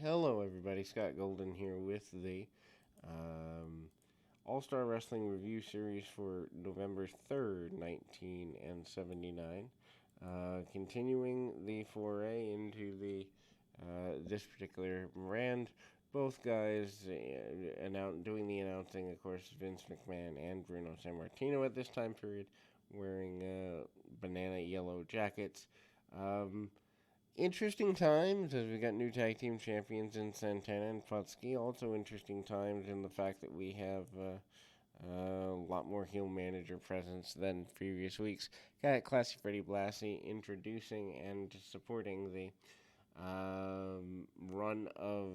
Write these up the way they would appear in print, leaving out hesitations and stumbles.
Hello, everybody. Scott Golden here with the um, All Star Wrestling Review Series for November 3rd, 1979. Continuing the foray into the this particular brand. Both guys doing the announcing, of course, Vince McMahon and Bruno Sammartino at this time period, wearing banana yellow jackets. Um, Interesting times as we got new tag team champions in Santana and Putski. Also interesting times in the fact that we have a lot more heel manager presence than previous weeks. Got Classy Freddie Blassie introducing and supporting the run of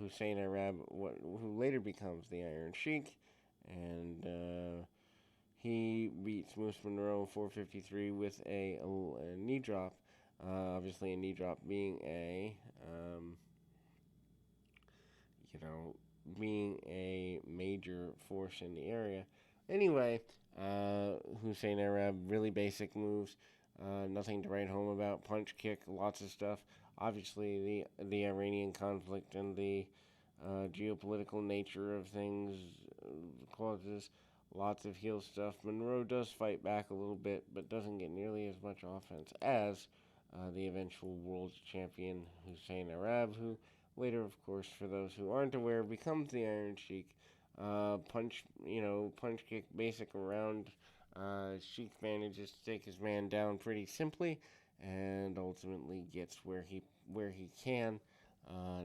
Hussein Arab, who later becomes the Iron Sheik, and he beats Moose Monroe 453 with a knee drop. Obviously, a knee drop being you know, being a major force in the area. Anyway, Hussein Arab, really basic moves, nothing to write home about. Punch, kick, lots of stuff. Obviously, the Iranian conflict and the geopolitical nature of things causes lots of heel stuff. Monroe does fight back a little bit, but doesn't get nearly as much offense as the eventual world champion Hussein Arab, who later, of course, for those who aren't aware, becomes the Iron Sheik. Punch kick, basic around. Sheik manages to take his man down pretty simply, and ultimately gets where he can.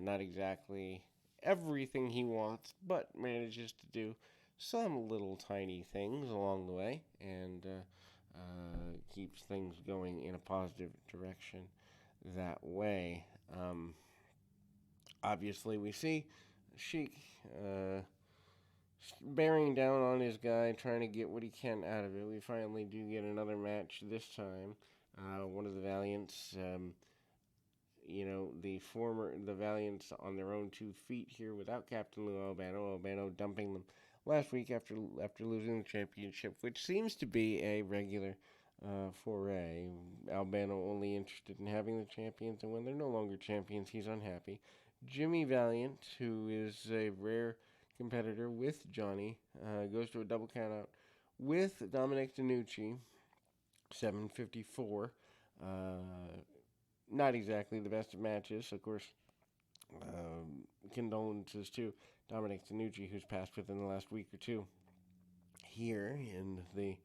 Not exactly everything he wants, but manages to do some little tiny things along the way, and keeps things going in a positive direction that way. Obviously, we see Sheik bearing down on his guy, trying to get what he can out of it. We finally do get another match this time. One of the Valiants, the Valiants on their own 2 feet here without Captain Lou Albano. Albano dumping them last week after losing the championship, which seems to be a regular foray. Albano only interested in having the champions, and when they're no longer champions, he's unhappy. Jimmy Valiant, who is a rare competitor with Johnny, goes to a double countout with Dominic DeNucci, 754. Not exactly the best of matches, of course. Condolences to Dominic DeNucci, who's passed within the last week or two here in the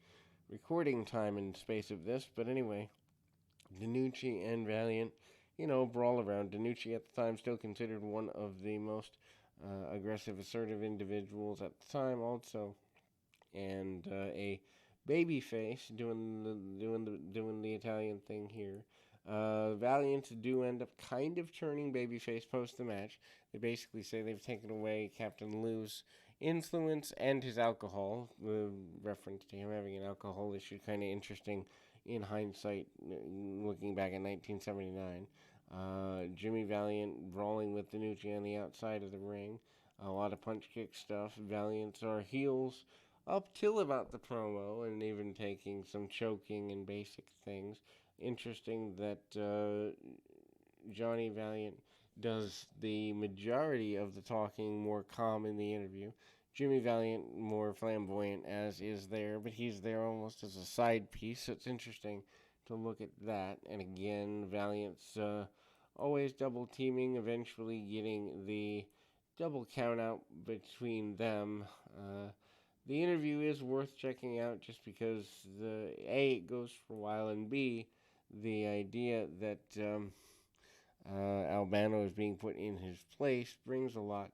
recording time and space of this. But anyway, DeNucci and Valiant, brawl around. DeNucci at the time still considered one of the most aggressive, assertive individuals at the time, also, and a baby face doing the Italian thing here. Valiant do end up kind of turning babyface post the match. They basically say they've taken away Captain Lou's influence and his alcohol. Reference to him having an alcohol issue, kind of interesting in hindsight, looking back at 1979. Jimmy Valiant brawling with DeNucci on the outside of the ring. A lot of punch kick stuff. Valiants are heels up till about the promo, and even taking some choking and basic things. Interesting that Johnny Valiant does the majority of the talking more calm in the interview. Jimmy Valiant more flamboyant as is there, but he's there almost as a side piece, so it's interesting to look at that. And again, Valiant's always double teaming, eventually getting the double count out between them. The interview is worth checking out just because it goes for a while, and B, the idea that Albano is being put in his place brings a lot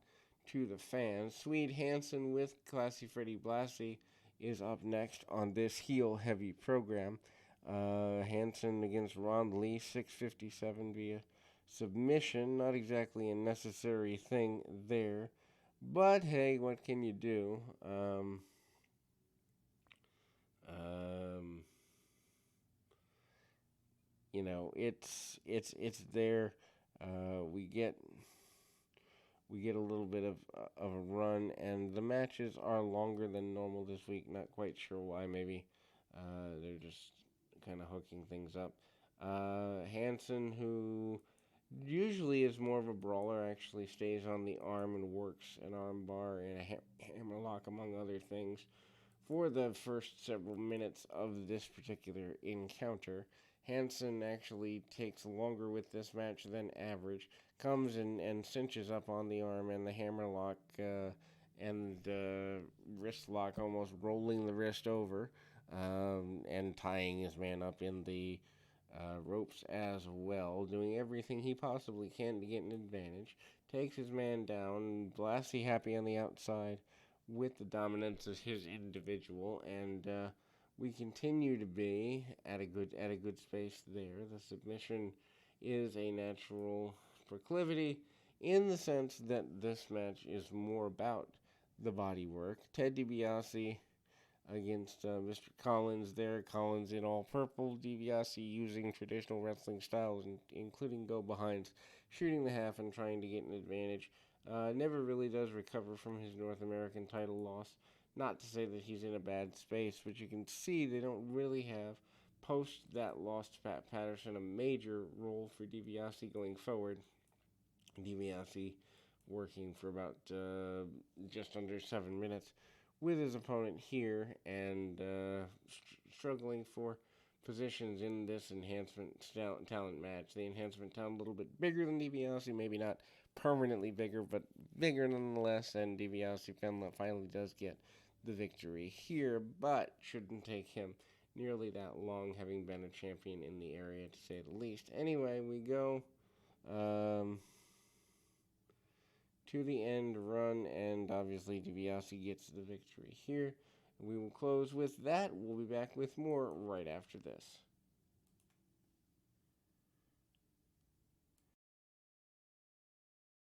to the fans. Swede Hansen with Classy Freddie Blassie is up next on this heel heavy program. Hansen against Ron Lee, 657 via submission. Not exactly a necessary thing there. But hey, what can you do? Um, it's there. We get a little bit of a run, and the matches are longer than normal this week. Not quite sure why. Maybe they're just kind of hooking things up. Hansen, who usually is more of a brawler, actually stays on the arm and works an arm bar and a hammerlock, among other things, for the first several minutes of this particular encounter. Hansen actually takes longer with this match than average, comes and cinches up on the arm and the hammerlock and wrist lock, almost rolling the wrist over and tying his man up in the ropes as well, doing everything he possibly can to get an advantage. Takes his man down, Blassie happy on the outside with the dominance of his individual, and we continue to be at a good space there. The submission is a natural proclivity in the sense that this match is more about the body work. Ted DiBiase against Mr. Collins there. Collins in all purple. DiBiase using traditional wrestling styles, including go behinds, shooting the half and trying to get an advantage. Never really does recover from his North American title loss. Not to say that he's in a bad space, but you can see they don't really have, post that loss to Pat Patterson, a major role for DiBiase going forward. DiBiase working for about just under 7 minutes with his opponent here and struggling for positions in this enhancement talent match. The enhancement talent a little bit bigger than DiBiase, maybe not permanently bigger, but bigger nonetheless, and DiBiase finally does get the victory here, but shouldn't take him nearly that long, having been a champion in the area, to say the least. Anyway, we go to the end run, and obviously DiBiase gets the victory here. We will close with that. We'll be back with more right after this.